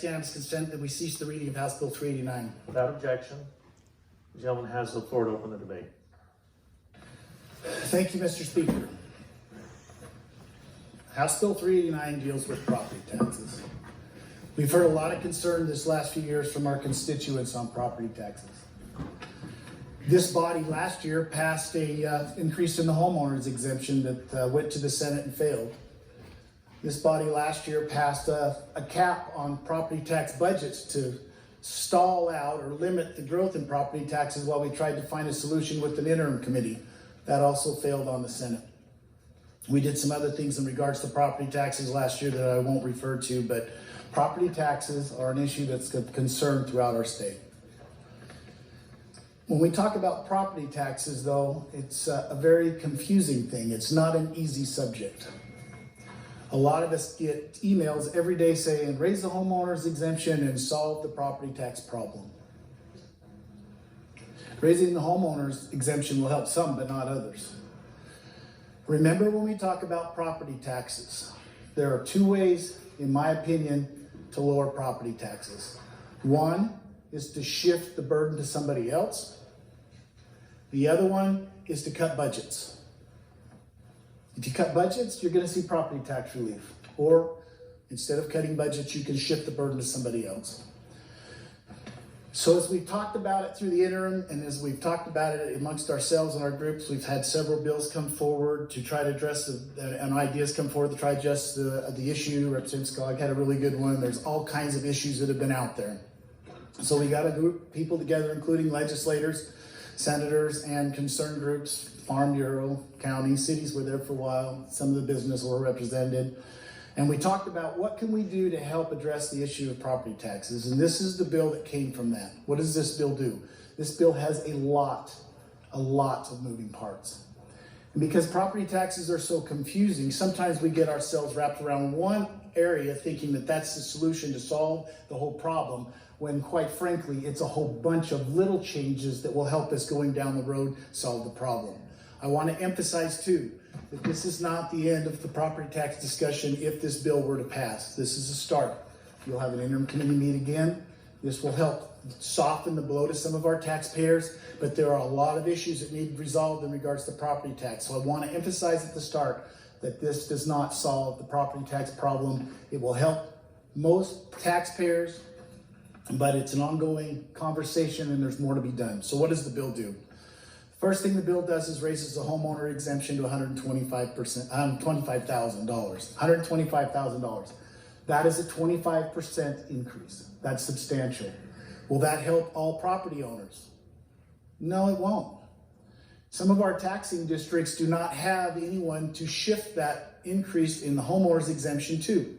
Unanimous consent that we cease the reading of House Bill 389. Without objection, the gentleman has the floor to open the debate. Thank you, Mr. Speaker. House Bill 389 deals with property taxes. We've heard a lot of concern this last few years from our constituents on property taxes. This body last year passed a increase in the homeowners exemption that went to the Senate and failed. This body last year passed a cap on property tax budgets to stall out or limit the growth in property taxes while we tried to find a solution with an interim committee. That also failed on the Senate. We did some other things in regards to property taxes last year that I won't refer to, but property taxes are an issue that's of concern throughout our state. When we talk about property taxes, though, it's a very confusing thing. It's not an easy subject. A lot of us get emails every day saying, raise the homeowners exemption and solve the property tax problem. Raising the homeowners exemption will help some, but not others. Remember, when we talk about property taxes, there are two ways, in my opinion, to lower property taxes. One is to shift the burden to somebody else. The other one is to cut budgets. If you cut budgets, you're going to see property tax relief. Or instead of cutting budgets, you can shift the burden to somebody else. So as we've talked about it through the interim, and as we've talked about it amongst ourselves and our groups, we've had several bills come forward to try to address and ideas come forward to try to address the issue. Representative Skog had a really good one. There's all kinds of issues that have been out there. So we got a group of people together, including legislators, senators, and concerned groups. Farm Bureau, county, cities were there for a while. Some of the business were represented. And we talked about what can we do to help address the issue of property taxes. And this is the bill that came from that. What does this bill do? This bill has a lot of moving parts. And because property taxes are so confusing, sometimes we get ourselves wrapped around one area thinking that that's the solution to solve the whole problem, when quite frankly, it's a whole bunch of little changes that will help us going down the road solve the problem. I want to emphasize too, that this is not the end of the property tax discussion if this bill were to pass. This is a start. You'll have an interim committee meet again. This will help soften the blow to some of our taxpayers, but there are a lot of issues that need resolved in regards to property tax. So I want to emphasize at the start that this does not solve the property tax problem. It will help most taxpayers, but it's an ongoing conversation and there's more to be done. So what does the bill do? First thing the bill does is raises the homeowner exemption to $125,000. $125,000. That is a 25% increase. That's substantial. Will that help all property owners? No, it won't. Some of our taxing districts do not have anyone to shift that increase in the homeowners exemption to.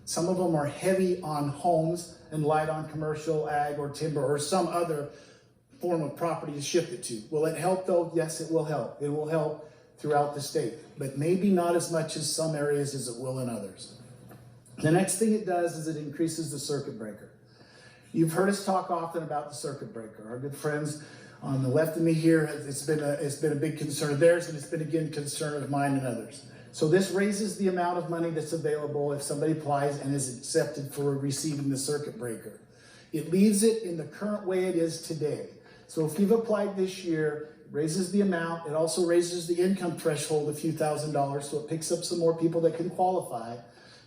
Some of them are heavy on homes and light on commercial, ag, or timber, or some other form of property to shift it to. Will it help though? Yes, it will help. It will help throughout the state, but maybe not as much as some areas as it will in others. The next thing it does is it increases the circuit breaker. You've heard us talk often about the circuit breaker. Our good friends on the left of me here, it's been a big concern of theirs, and it's been again concern of mine and others. So this raises the amount of money that's available if somebody applies and is accepted for receiving the circuit breaker. It leaves it in the current way it is today. So if you've applied this year, it raises the amount. It also raises the income threshold a few $1,000s, so it picks up some more people that can qualify.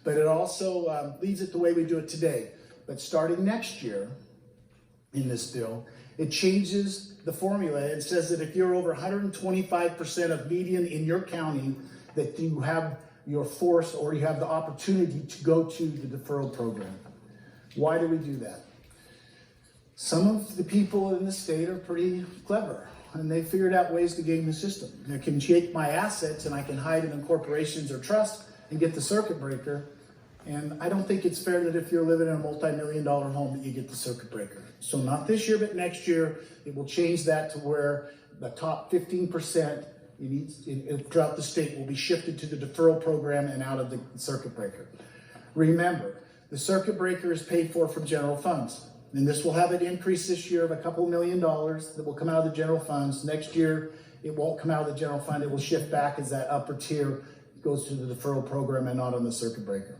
But it also leaves it the way we do it today. But starting next year, in this bill, it changes the formula. It says that if you're over 125% of median in your county, that you have your force or you have the opportunity to go to the deferral program. Why do we do that? Some of the people in the state are pretty clever, and they figured out ways to game the system. I can take my assets and I can hide them in corporations or trust and get the circuit breaker. And I don't think it's fair that if you're living in a multi-million-dollar home that you get the circuit breaker. So not this year, but next year, it will change that to where the top 15% throughout the state will be shifted to the deferral program and out of the circuit breaker. Remember, the circuit breaker is paid for from general funds. And this will have an increase this year of a couple $1 million that will come out of the general funds. Next year, it won't come out of the general fund. It will shift back as that upper tier goes to the deferral program and not on the circuit breaker.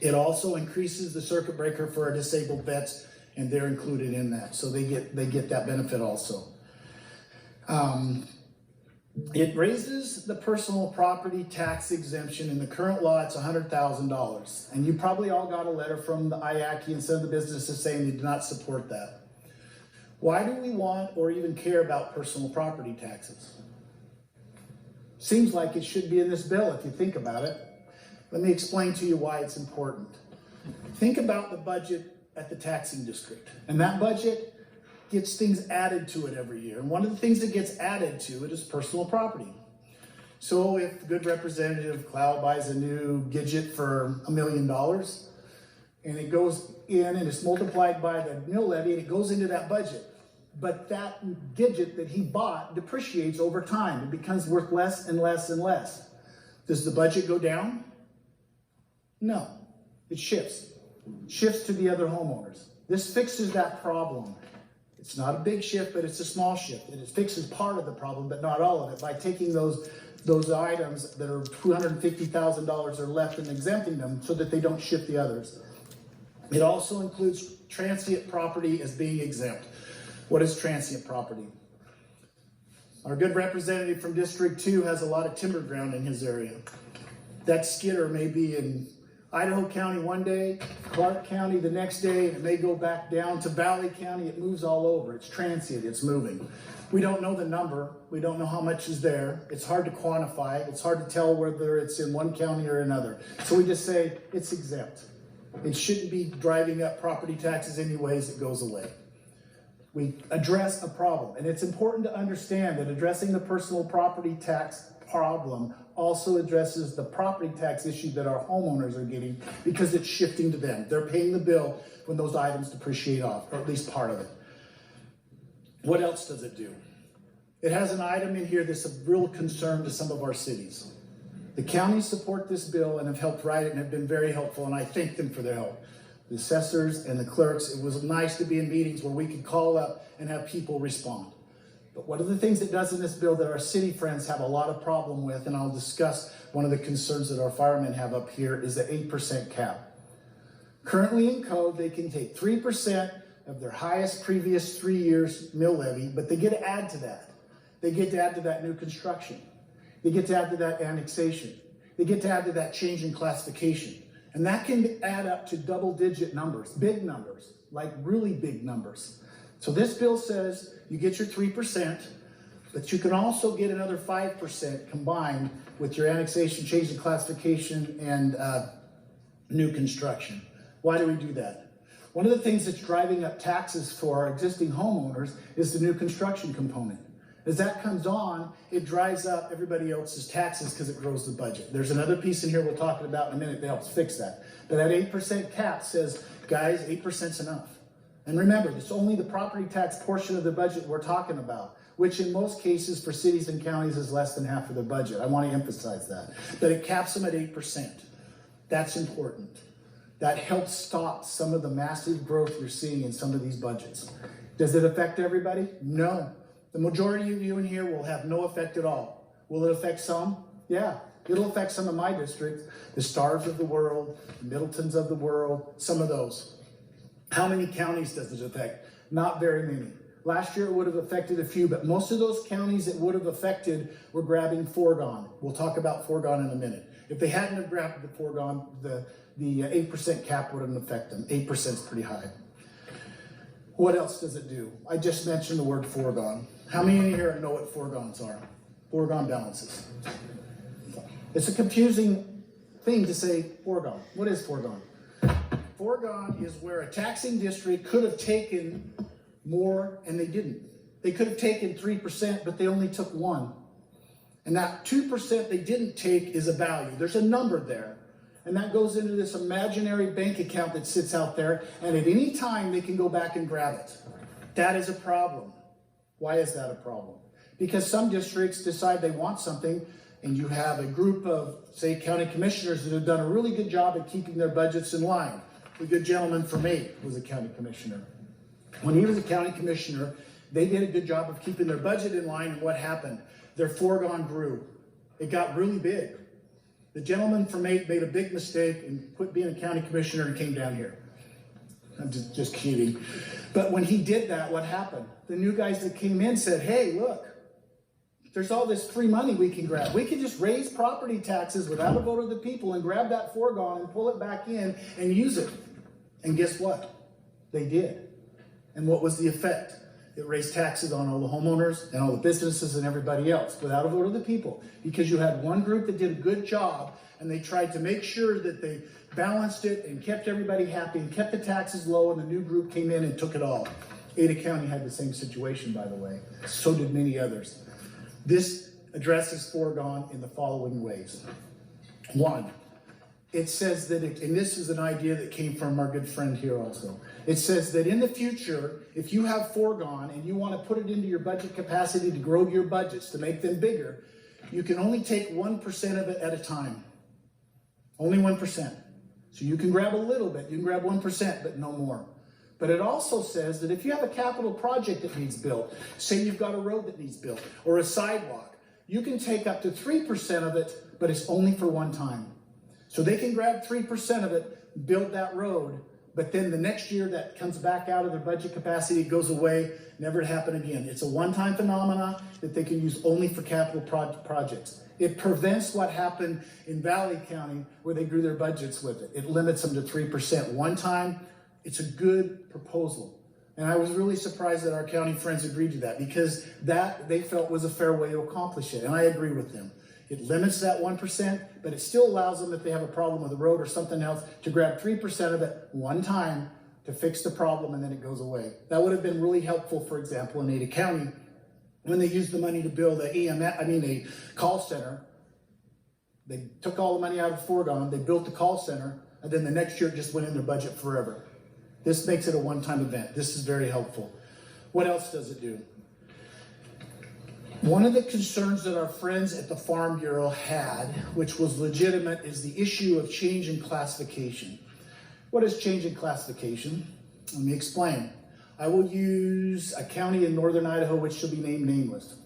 It also increases the circuit breaker for our disabled vets, and they're included in that, so they get that benefit also. It raises the personal property tax exemption. In the current law, it's $100,000. And you probably all got a letter from the IACI and some of the businesses saying they do not support that. Why do we want or even care about personal property taxes? Seems like it should be in this bill if you think about it. Let me explain to you why it's important. Think about the budget at the taxing district, and that budget gets things added to it every year. And one of the things that gets added to it is personal property. So if good Representative Clow buys a new Gidget for $1 million, and it goes in and it's multiplied by the mill levy, and it goes into that budget. But that Gidget that he bought depreciates over time. It becomes worth less and less and less. Does the budget go down? No, it shifts. Shifts to the other homeowners. This fixes that problem. It's not a big shift, but it's a small shift. And it fixes part of the problem, but not all of it, by taking those items that are $250,000 or less and exempting them so that they don't shift the others. It also includes transient property as being exempt. What is transient property? Our good representative from District 2 has a lot of timber ground in his area. That skidder may be in Idaho County one day, Clark County the next day, and it may go back down to Valley County. It moves all over. It's transient, it's moving. We don't know the number. We don't know how much is there. It's hard to quantify. It's hard to tell whether it's in one county or another. So we just say it's exempt. It shouldn't be driving up property taxes anyways. It goes away. We address a problem. And it's important to understand that addressing the personal property tax problem also addresses the property tax issue that our homeowners are getting, because it's shifting to them. They're paying the bill when those items depreciate off, or at least part of it. What else does it do? It has an item in here that's of real concern to some of our cities. The counties support this bill and have helped write it and have been very helpful, and I thank them for their help. The assessors and the clerks, it was nice to be in meetings where we could call up and have people respond. But one of the things it does in this bill that our city friends have a lot of problem with, and I'll discuss one of the concerns that our firemen have up here, is the 8% cap. Currently in code, they can take 3% of their highest previous 3 years mill levy, but they get to add to that. They get to add to that new construction. They get to add to that annexation. They get to add to that change in classification. And that can add up to double-digit numbers, big numbers, like really big numbers. So this bill says you get your 3%, but you can also get another 5% combined with your annexation, change in classification, and new construction. Why do we do that? One of the things that's driving up taxes for our existing homeowners is the new construction component. As that comes on, it drives up everybody else's taxes because it grows the budget. There's another piece in here we'll talk about in a minute that helps fix that. But that 8% cap says, guys, 8%'s enough. And remember, it's only the property tax portion of the budget we're talking about, which in most cases for cities and counties is less than half of the budget. I want to emphasize that. But it caps them at 8%. That's important. That helps stop some of the massive growth you're seeing in some of these budgets. Does it affect everybody? No. The majority of you in here will have no effect at all. Will it affect some? Yeah. It'll affect some of my districts, the Stars of the world, the Middletons of the world, some of those. How many counties does it affect? Not very many. Last year it would have affected a few, but most of those counties it would have affected were grabbing foregone. We'll talk about foregone in a minute. If they hadn't have grabbed the foregone, the 8% cap wouldn't affect them. 8% is pretty high. What else does it do? I just mentioned the word foregone. How many in here know what foregons are? Foregone balances. It's a confusing thing to say foregone. What is foregone? Foregone is where a taxing district could have taken more and they didn't. They could have taken 3%, but they only took 1%. And that 2% they didn't take is a value. There's a number there. And that goes into this imaginary bank account that sits out there, and at any time they can go back and grab it. That is a problem. Why is that a problem? Because some districts decide they want something, and you have a group of, say, county commissioners that have done a really good job at keeping their budgets in line. A good gentleman from me was a county commissioner. When he was a county commissioner, they did a good job of keeping their budget in line, and what happened? Their foregone grew. It got really big. The gentleman from 8 made a big mistake and quit being a county commissioner and came down here. I'm just kidding. But when he did that, what happened? The new guys that came in said, hey, look, there's all this free money we can grab. We can just raise property taxes without a vote of the people and grab that foregone and pull it back in and use it. And guess what? They did. And what was the effect? It raised taxes on all the homeowners and all the businesses and everybody else without a vote of the people, because you had one group that did a good job and they tried to make sure that they balanced it and kept everybody happy and kept the taxes low, and the new group came in and took it all. Ada County had the same situation, by the way. So did many others. This addresses foregone in the following ways. One, it says that, and this is an idea that came from our good friend here also. It says that in the future, if you have foregone and you want to put it into your budget capacity to grow your budgets, to make them bigger, you can only take 1% of it at a time. Only 1%. So you can grab a little bit, you can grab 1%, but no more. But it also says that if you have a capital project that needs built, say you've got a road that needs built, or a sidewalk, you can take up to 3% of it, but it's only for one time. So they can grab 3% of it, build that road, but then the next year that comes back out of their budget capacity, it goes away, never to happen again. It's a one-time phenomena that they can use only for capital projects. It prevents what happened in Valley County where they grew their budgets with it. It limits them to 3% one time. It's a good proposal. And I was really surprised that our county friends agreed to that, because that they felt was a fair way to accomplish it. And I agree with them. It limits that 1%, but it still allows them, if they have a problem with a road or something else, to grab 3% of it one time to fix the problem, and then it goes away. That would have been really helpful, for example, in Ada County, when they used the money to build a call center. They took all the money out of foregone, they built the call center, and then the next year it just went in their budget forever. This makes it a one-time event. This is very helpful. What else does it do? One of the concerns that our friends at the Farm Bureau had, which was legitimate, is the issue of change in classification. What is change in classification? Let me explain. I will use a county in northern Idaho, which shall be named nameless.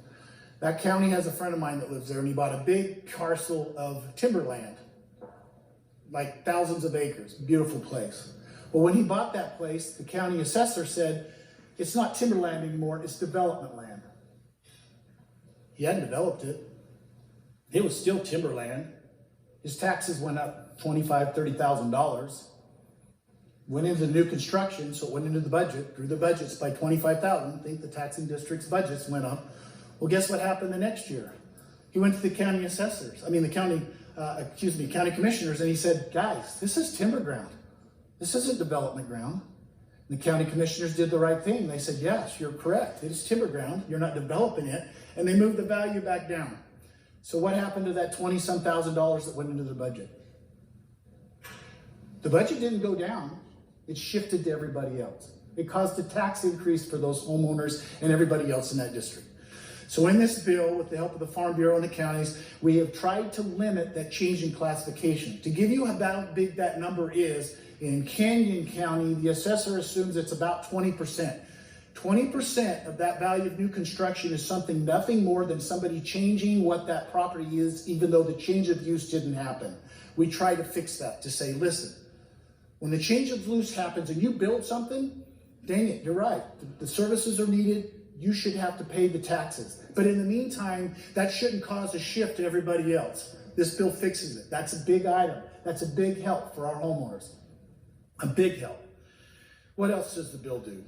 That county has a friend of mine that lives there, and he bought a big parcel of timberland, like thousands of acres, beautiful place. Well, when he bought that place, the county assessor said, it's not timberland anymore, it's development land. He hadn't developed it. It was still timberland. His taxes went up $25,000, $30,000. Went into new construction, so it went into the budget, grew the budgets by $25,000. I think the taxing district's budgets went up. Well, guess what happened the next year? He went to the county assessors, county commissioners, and he said, guys, this is timber ground. This isn't development ground. The county commissioners did the right thing. They said, yes, you're correct. It is timber ground. You're not developing it. And they moved the value back down. So what happened to that $20-some thousand that went into the budget? The budget didn't go down. It shifted to everybody else. It caused a tax increase for those homeowners and everybody else in that district. So in this bill, with the help of the Farm Bureau and the counties, we have tried to limit that change in classification. To give you how big that number is, in Canyon County, the assessor assumes it's about 20%. 20% of that value of new construction is nothing more than somebody changing what that property is, even though the change of use didn't happen. We try to fix that, to say, listen, when the change of use happens and you build something, dang it, you're right. The services are needed. You should have to pay the taxes. But in the meantime, that shouldn't cause a shift to everybody else. This bill fixes it. That's a big item. That's a big help for our homeowners. A big help. What else does the bill do?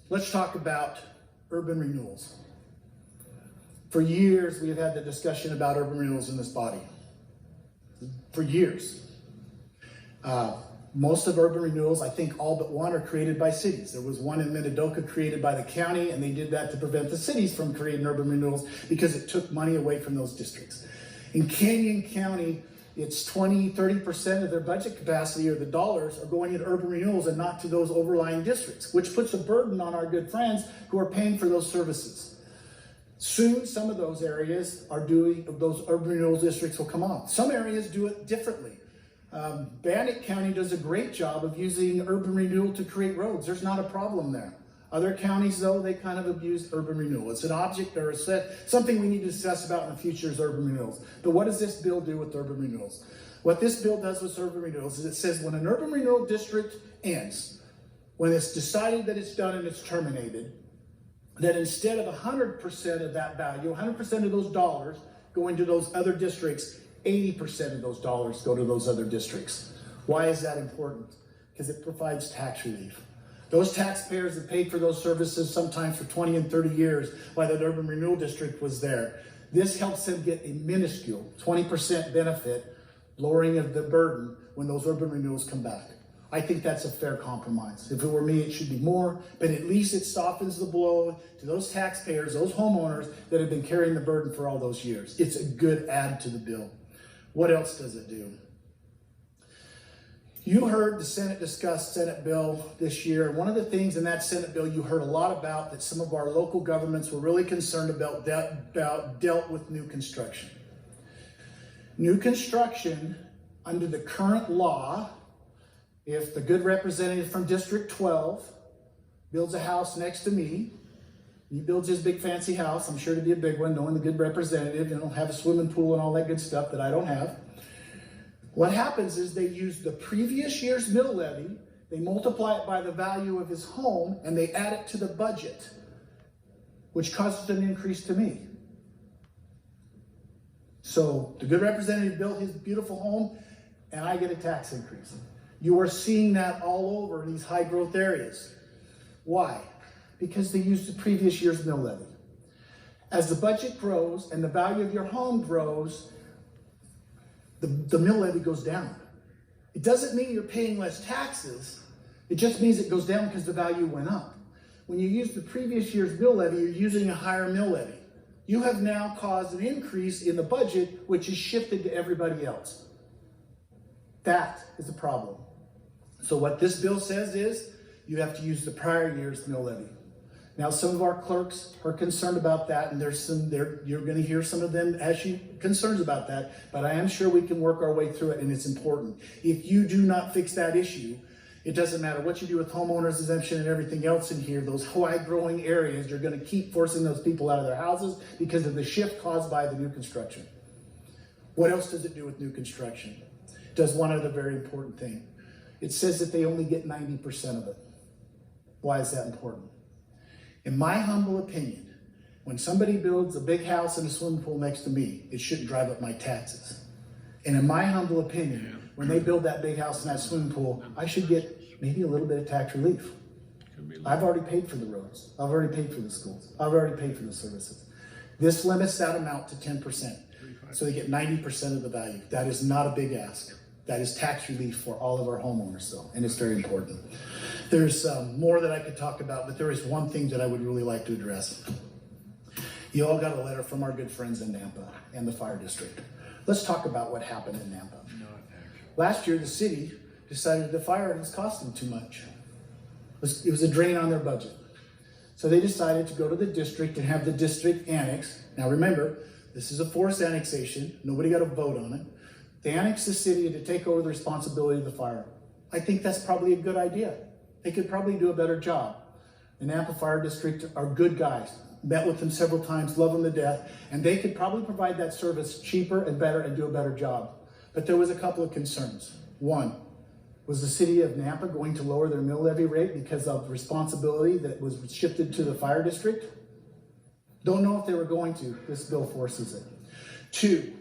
Let's talk about urban renewals. For years, we have had the discussion about urban renewals in this body. For years. Most of urban renewals, I think all but one, are created by cities. There was one in Minidoka created by the county, and they did that to prevent the cities from creating urban renewals because it took money away from those districts. In Canyon County, it's 20-30% of their budget capacity, or the dollars, are going into urban renewals and not to those overlying districts, which puts a burden on our good friends who are paying for those services. Soon, some of those areas those urban renewal districts will come on. Some areas do it differently. Bannock County does a great job of using urban renewal to create roads. There's not a problem there. Other counties, though, they kind of abuse urban renewal. It's an object or something we need to discuss about in the future is urban renewals. But what does this bill do with urban renewals? What this bill does with urban renewals is it says when an urban renewal district ends, when it's decided that it's done and it's terminated, that instead of 100% of that value, 100% of those dollars go into those other districts, 80% of those dollars go to those other districts. Why is that important? Because it provides tax relief. Those taxpayers that paid for those services sometimes for 20 and 30 years while that urban renewal district was there. This helps them get a minuscule 20% benefit, lowering of the burden when those urban renewals come back. I think that's a fair compromise. If it were me, it should be more, but at least it softens the blow to those taxpayers, those homeowners that have been carrying the burden for all those years. It's a good add to the bill. What else does it do? You heard the Senate discuss Senate bill this year. One of the things in that Senate bill you heard a lot about that some of our local governments were really concerned about dealt with new construction. New construction under the current law, if the good representative from District 12 builds a house next to me, he builds his big fancy house, I'm sure to be a big one, knowing the good representative, and he'll have a swimming pool and all that good stuff that I don't have. What happens is they use the previous year's mill levy, they multiply it by the value of his home, and they add it to the budget, which causes an increase to me. So the good representative built his beautiful home, and I get a tax increase. You are seeing that all over these high growth areas. Why? Because they used the previous year's mill levy. As the budget grows and the value of your home grows, the mill levy goes down. It doesn't mean you're paying less taxes. It just means it goes down because the value went up. When you use the previous year's mill levy, you're using a higher mill levy. You have now caused an increase in the budget, which is shifted to everybody else. That is a problem. So what this bill says is you have to use the prior year's mill levy. Now, some of our clerks are concerned about that, and you're going to hear some of them concerns about that, but I am sure we can work our way through it, and it's important. If you do not fix that issue, it doesn't matter what you do with homeowners exemption and everything else in here, those high growing areas, you're going to keep forcing those people out of their houses because of the shift caused by the new construction. What else does it do with new construction? It does one other very important thing. It says that they only get 90% of it. Why is that important? In my humble opinion, when somebody builds a big house and a swimming pool next to me, it shouldn't drive up my taxes. And in my humble opinion, when they build that big house and that swimming pool, I should get maybe a little bit of tax relief. I've already paid for the roads. I've already paid for the schools. I've already paid for the services. This limits that amount to 10%. So they get 90% of the value. That is not a big ask. That is tax relief for all of our homeowners, though, and it's very important. There's more that I could talk about, but there is one thing that I would really like to address. You all got a letter from our good friends in Nampa and the fire district. Let's talk about what happened in Nampa. Last year, the city decided the fire was costing too much. It was a drain on their budget. So they decided to go to the district and have the district annex. Now remember, this is a forced annexation. Nobody got a vote on it. They annexed the city to take over the responsibility of the fire. I think that's probably a good idea. They could probably do a better job. The Nampa Fire District are good guys. Met with them several times, love them to death, and they could probably provide that service cheaper and better and do a better job. But there was a couple of concerns. One, was the city of Nampa going to lower their mill levy rate because of the responsibility that was shifted to the fire district? Don't know if they were going to. This bill forces it. Two,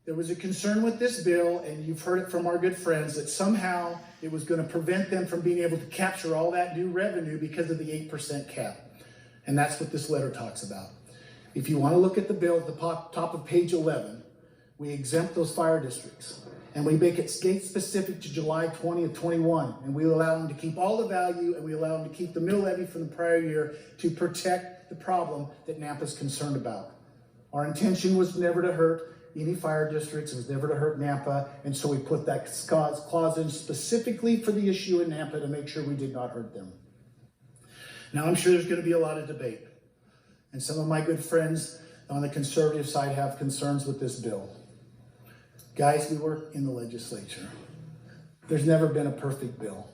there was a concern with this bill, and you've heard it from our good friends, that somehow it was going to prevent them from being able to capture all that new revenue because of the 8% cap. And that's what this letter talks about. If you want to look at the bill at the top of page 11, we exempt those fire districts. And we make it state specific to July 20th, 21. And we allow them to keep all the value, and we allow them to keep the mill levy from the prior year to protect the problem that Nampa's concerned about. Our intention was never to hurt any fire districts. It was never to hurt Nampa, and so we put that clause in specifically for the issue in Nampa to make sure we did not hurt them. Now, I'm sure there's going to be a lot of debate, and some of my good friends on the conservative side have concerns with this bill. Guys, we work in the legislature. There's never been a perfect bill.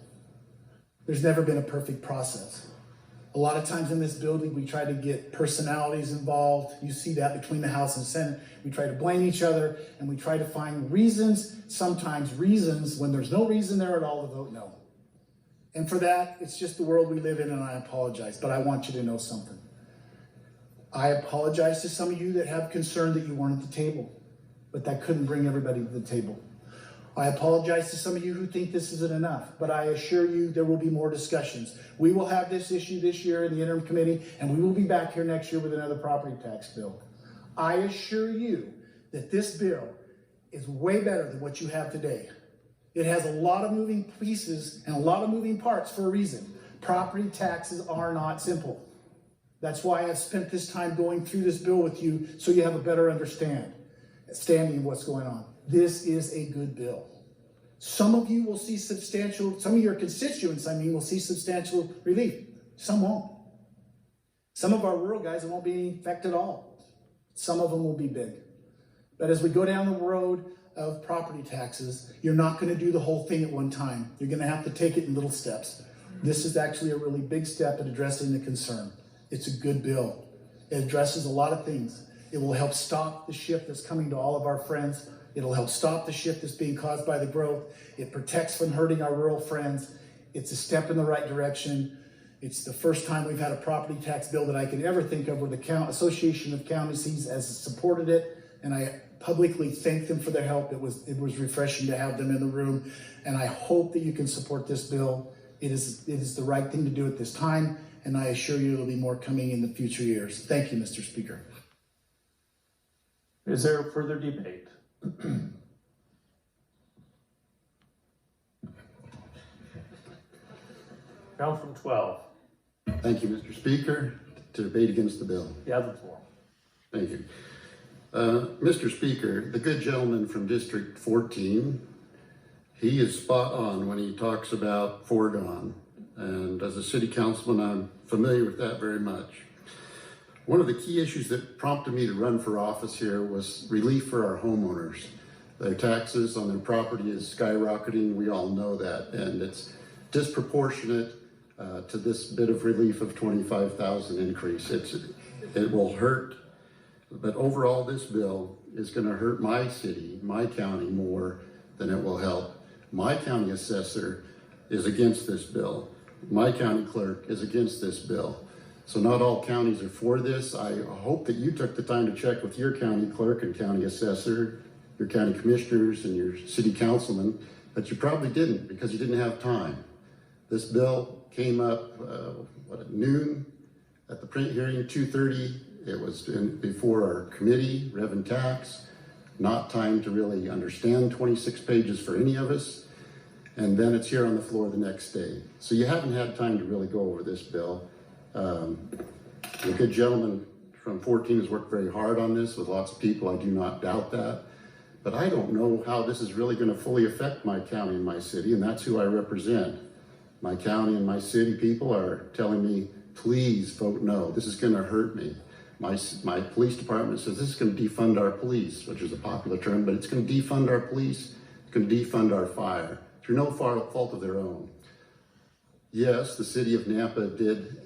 There's never been a perfect process. A lot of times in this building, we try to get personalities involved. You see that between the House and Senate. We try to blame each other, and we try to find reasons, sometimes reasons, when there's no reason there at all to vote no. And for that, it's just the world we live in, and I apologize, but I want you to know something. I apologize to some of you that have concern that you weren't at the table, but that couldn't bring everybody to the table. I apologize to some of you who think this isn't enough, but I assure you there will be more discussions. We will have this issue this year in the interim committee, and we will be back here next year with another property tax bill. I assure you that this bill is way better than what you have today. It has a lot of moving pieces and a lot of moving parts for a reason. Property taxes are not simple. That's why I've spent this time going through this bill with you, so you have a better understanding of what's going on. This is a good bill. Some of you will see substantial, some of your constituents, will see substantial relief. Some won't. Some of our rural guys won't be affected at all. Some of them will be big. But as we go down the road of property taxes, you're not going to do the whole thing at one time. You're going to have to take it in little steps. This is actually a really big step in addressing the concern. It's a good bill. It addresses a lot of things. It will help stop the shift that's coming to all of our friends. It'll help stop the shift that's being caused by the growth. It protects from hurting our rural friends. It's a step in the right direction. It's the first time we've had a property tax bill that I can ever think of where the Association of Counties has supported it, and I publicly thank them for their help. It was refreshing to have them in the room, and I hope that you can support this bill. It is the right thing to do at this time, and I assure you there'll be more coming in the future years. Thank you, Mr. Speaker. Is there further debate? Down from 12. Thank you, Mr. Speaker. To debate against the bill. You have the floor. Thank you. Mr. Speaker, the good gentleman from District 14, he is spot on when he talks about foregone. And as a city councilman, I'm familiar with that very much. One of the key issues that prompted me to run for office here was relief for our homeowners. Their taxes on their property is skyrocketing. We all know that. And it's disproportionate to this bit of relief of $25,000 increase. It will hurt, but overall this bill is going to hurt my city, my county more than it will help. My county assessor is against this bill. My county clerk is against this bill. So not all counties are for this. I hope that you took the time to check with your county clerk and county assessor, your county commissioners and your city councilman, but you probably didn't because you didn't have time. This bill came up at noon at the print hearing, 2:30. It was before our committee, Rev and Tax. Not time to really understand 26 pages for any of us. And then it's here on the floor the next day. So you haven't had time to really go over this bill. The good gentleman from 14 has worked very hard on this with lots of people. I do not doubt that. But I don't know how this is really going to fully affect my county and my city, and that's who I represent. My county and my city people are telling me, please vote no. This is going to hurt me. My police department says this is going to defund our police, which is a popular term, but it's going to defund our police. It's going to defund our fire through no fault of their own. Yes, the city of Nampa did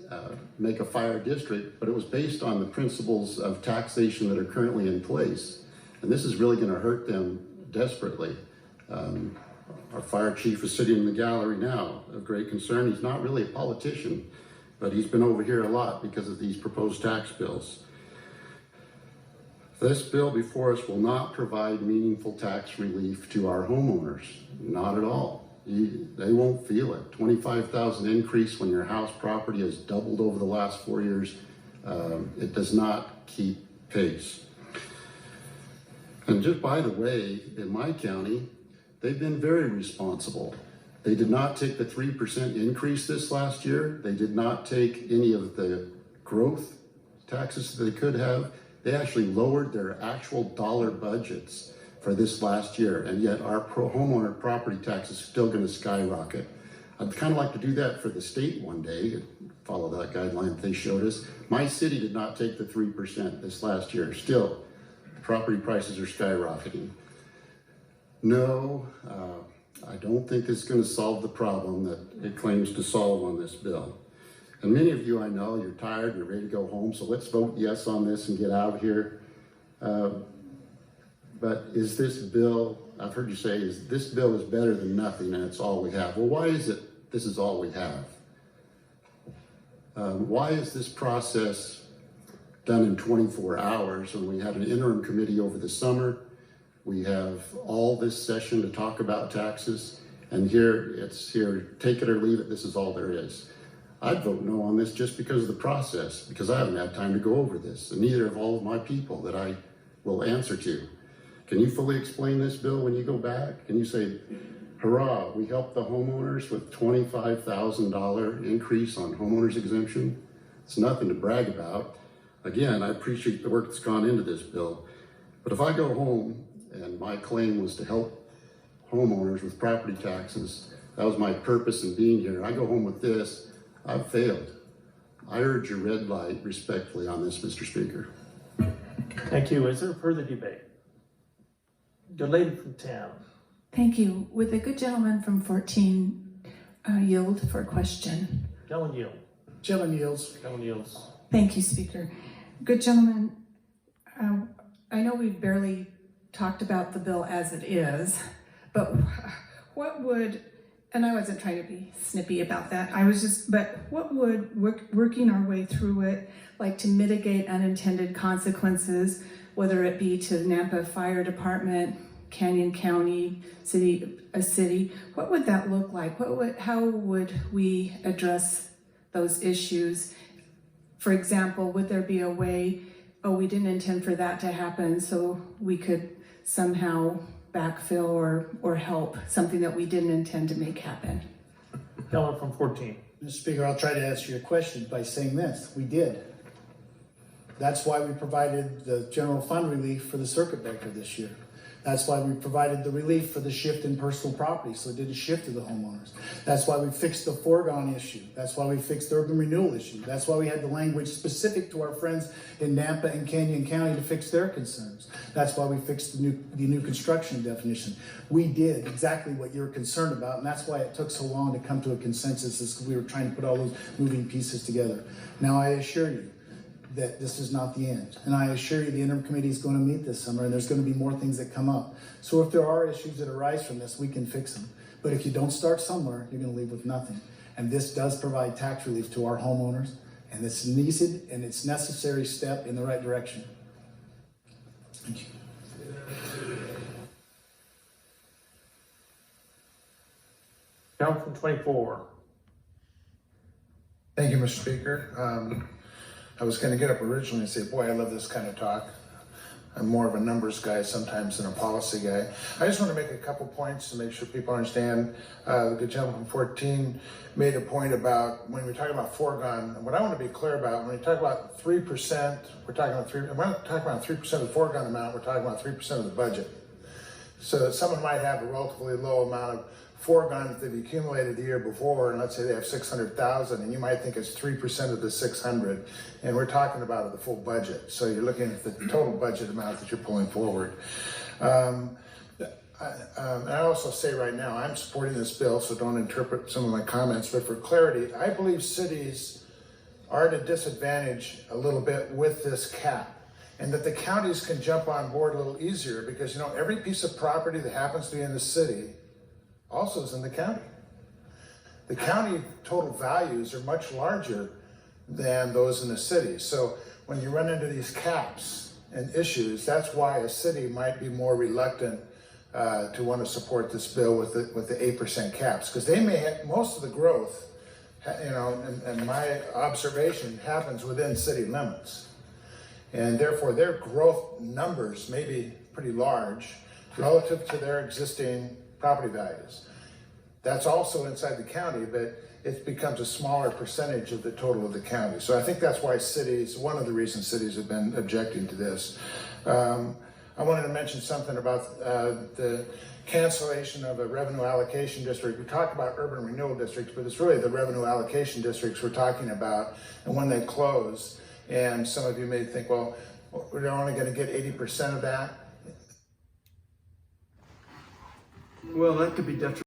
make a fire district, but it was based on the principles of taxation that are currently in place. And this is really going to hurt them desperately. Our fire chief is sitting in the gallery now of great concern. He's not really a politician, but he's been over here a lot because of these proposed tax bills. This bill before us will not provide meaningful tax relief to our homeowners, not at all. They won't feel it. $25,000 increase when your house property has doubled over the last 4 years. It does not keep pace. And just by the way, in my county, they've been very responsible. They did not take the 3% increase this last year. They did not take any of the growth taxes that they could have. They actually lowered their actual dollar budgets for this last year, and yet our homeowner property tax is still going to skyrocket. I'd kind of like to do that for the state one day, follow that guideline that they showed us. My city did not take the 3% this last year. Still, property prices are skyrocketing. No, I don't think it's going to solve the problem that it claims to solve on this bill. And many of you I know, you're tired, you're ready to go home, so let's vote yes on this and get out of here. But is this bill, I've heard you say, is this bill is better than nothing and it's all we have. Well, why is it this is all we have? Why is this process done in 24 hours when we had an interim committee over the summer? We have all this session to talk about taxes, and it's here, take it or leave it, this is all there is. I'd vote no on this just because of the process, because I haven't had time to go over this, and neither have all of my people that I will answer to. Can you fully explain this bill when you go back? Can you say, hurrah, we helped the homeowners with $25,000 increase on homeowners exemption? It's nothing to brag about. Again, I appreciate the work that's gone into this bill, but if I go home and my claim was to help homeowners with property taxes, that was my purpose in being here, I go home with this, I've failed. I urge your red light respectfully on this, Mr. Speaker. Thank you. Is there further debate? The lady from 10. Thank you. Would the good gentleman from 14 yield for a question? Gentleman yield. Gentleman yields. Gentleman yields. Thank you, Speaker. Good gentleman, I know we've barely talked about the bill as it is, but what would, and I wasn't trying to be snippy about that, but what would working our way through it, like to mitigate unintended consequences, whether it be to the Nampa Fire Department, Canyon County, a city, what would that look like? How would we address those issues? For example, would there be a way, we didn't intend for that to happen, so we could somehow backfill or help something that we didn't intend to make happen? Gentleman from 14. Mr. Speaker, I'll try to answer your question by saying this. We did. That's why we provided the general fund relief for the circuit breaker this year. That's why we provided the relief for the shift in personal property, so it didn't shift to the homeowners. That's why we fixed the foregone issue. That's why we fixed the urban renewal issue. That's why we had the language specific to our friends in Nampa and Canyon County to fix their concerns. That's why we fixed the new construction definition. We did exactly what you're concerned about, and that's why it took so long to come to a consensus, is because we were trying to put all those moving pieces together. Now, I assure you that this is not the end. And I assure you the interim committee is going to meet this summer, and there's going to be more things that come up. So if there are issues that arise from this, we can fix them. But if you don't start somewhere, you're going to leave with nothing. And this does provide tax relief to our homeowners, and it's needed and it's necessary step in the right direction. Thank you. Gentleman from 24. Thank you, Mr. Speaker. I was going to get up originally and say, boy, I love this kind of talk. I'm more of a numbers guy sometimes than a policy guy. I just want to make a couple points to make sure people understand. The good gentleman from 14 made a point about when we're talking about foregone. What I want to be clear about, when we talk about 3%, we're talking about 3% of the foregone amount, we're talking about 3% of the budget. So that someone might have a relatively low amount of foregone that they've accumulated the year before, and let's say they have 600,000, and you might think it's 3% of the 600, and we're talking about the full budget. So you're looking at the total budget amount that you're pulling forward. I also say right now, I'm supporting this bill, so don't interpret some of my comments, but for clarity, I believe cities are at a disadvantage a little bit with this cap, and that the counties can jump on board a little easier because, you know, every piece of property that happens to be in the city also is in the county. The county total values are much larger than those in the city. So when you run into these caps and issues, that's why a city might be more reluctant to want to support this bill with the 8% caps, because they may have most of the growth, you know, and my observation happens within city limits. And therefore their growth numbers may be pretty large relative to their existing property values. That's also inside the county, but it becomes a smaller percentage of the total of the county. So I think that's why cities, one of the reasons cities have been objecting to this. I wanted to mention something about the cancellation of a revenue allocation district. We talk about urban renewal districts, but it's really the revenue allocation districts we're talking about and when they close. And some of you may think, well, we're only going to get 80% of that. Well, that could be detrimental.